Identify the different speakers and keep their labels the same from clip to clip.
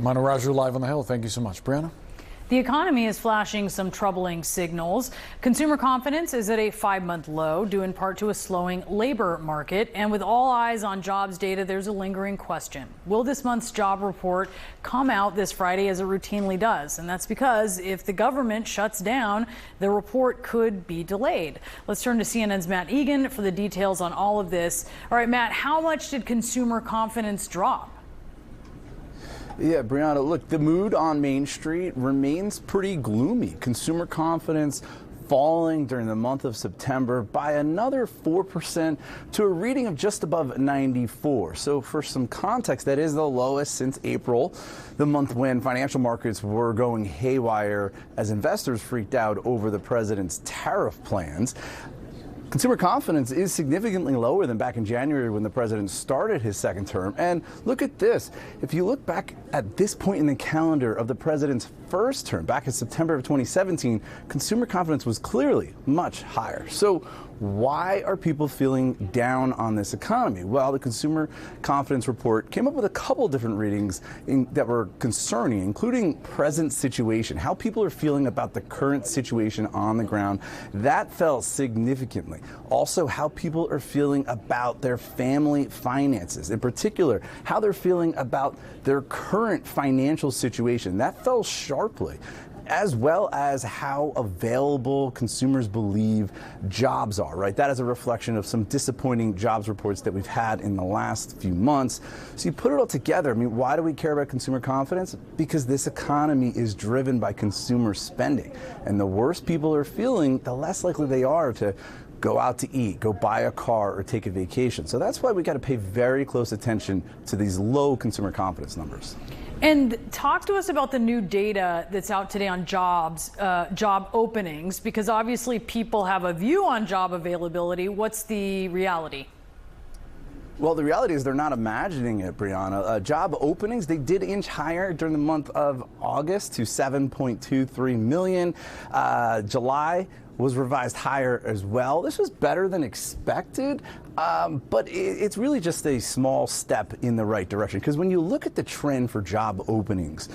Speaker 1: Manaraju live on the Hill. Thank you so much. Brianna?
Speaker 2: The economy is flashing some troubling signals. Consumer confidence is at a 5-month low, due in part to a slowing labor market. And with all eyes on jobs data, there's a lingering question. Will this month's job report come out this Friday as it routinely does? And that's because if the government shuts down, the report could be delayed. Let's turn to CNN's Matt Egan for the details on all of this. All right, Matt, how much did consumer confidence drop?
Speaker 3: Yeah, Brianna, look, the mood on Main Street remains pretty gloomy. Consumer confidence falling during the month of September by another 4% to a reading of just above 94. So for some context, that is the lowest since April, the month when financial markets were going haywire as investors freaked out over the president's tariff plans. Consumer confidence is significantly lower than back in January when the president started his second term. And look at this. If you look back at this point in the calendar of the president's first term, back in September of 2017, consumer confidence was clearly much higher. So why are people feeling down on this economy? Well, the Consumer Confidence Report came up with a couple different readings that were concerning, including present situation, how people are feeling about the current situation on the ground. That fell significantly. Also, how people are feeling about their family finances, in particular, how they're feeling about their current financial situation. That fell sharply, as well as how available consumers believe jobs are, right? That is a reflection of some disappointing jobs reports that we've had in the last few months. So you put it all together, I mean, why do we care about consumer confidence? Because this economy is driven by consumer spending. And the worse people are feeling, the less likely they are to go out to eat, go buy a car, or take a vacation. So that's why we got to pay very close attention to these low consumer confidence numbers.
Speaker 2: And talk to us about the new data that's out today on jobs, job openings, because obviously people have a view on job availability. What's the reality?
Speaker 3: Well, the reality is they're not imagining it, Brianna. Job openings, they did inch higher during the month of August to 7.23 million. July was revised higher as well. This was better than expected, but it's really just a small step in the right direction. Because when you look at the trend for job openings,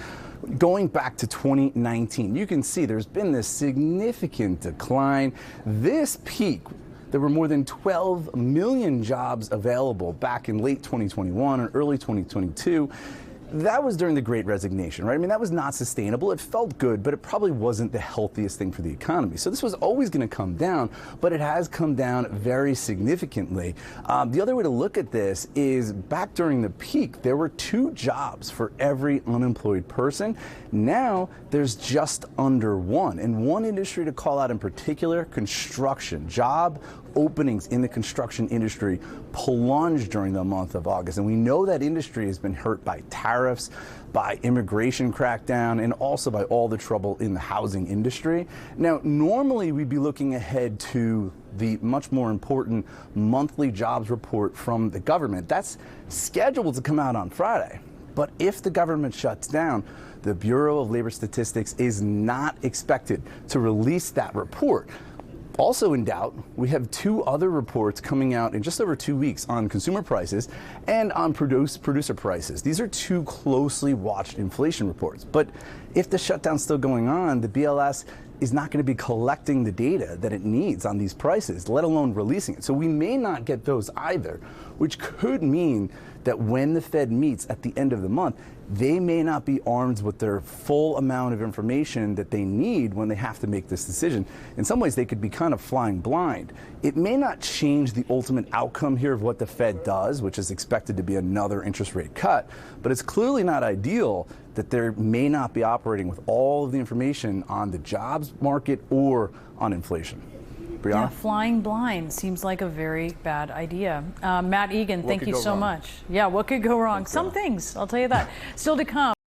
Speaker 3: going back to 2019, you can see there's been this significant decline. This peak, there were more than 12 million jobs available back in late 2021 and early 2022. That was during the Great Resignation, right? I mean, that was not sustainable. It felt good, but it probably wasn't the healthiest thing for the economy. So this was always going to come down, but it has come down very significantly. The other way to look at this is back during the peak, there were 2 jobs for every unemployed person. Now there's just under 1. And one industry to call out in particular, construction. Job openings in the construction industry plunged during the month of August. And we know that industry has been hurt by tariffs, by immigration crackdown, and also by all the trouble in the housing industry. Now, normally we'd be looking ahead to the much more important monthly jobs report from the government. That's scheduled to come out on Friday. But if the government shuts down, the Bureau of Labor Statistics is not expected to release that report. Also in doubt, we have 2 other reports coming out in just over 2 weeks on consumer prices and on producer prices. These are 2 closely watched inflation reports. But if the shutdown's still going on, the BLS is not going to be collecting the data that it needs on these prices, let alone releasing it. So we may not get those either, which could mean that when the Fed meets at the end of the month, they may not be armed with their full amount of information that they need when they have to make this decision. In some ways, they could be kind of flying blind. It may not change the ultimate outcome here of what the Fed does, which is expected to be another interest rate cut, but it's clearly not ideal that they may not be operating with all of the information on the jobs market or on inflation. Brianna?
Speaker 2: Yeah, flying blind seems like a very bad idea. Matt Egan, thank you so much. Yeah, what could go wrong? Some things, I'll tell you that. Still to come.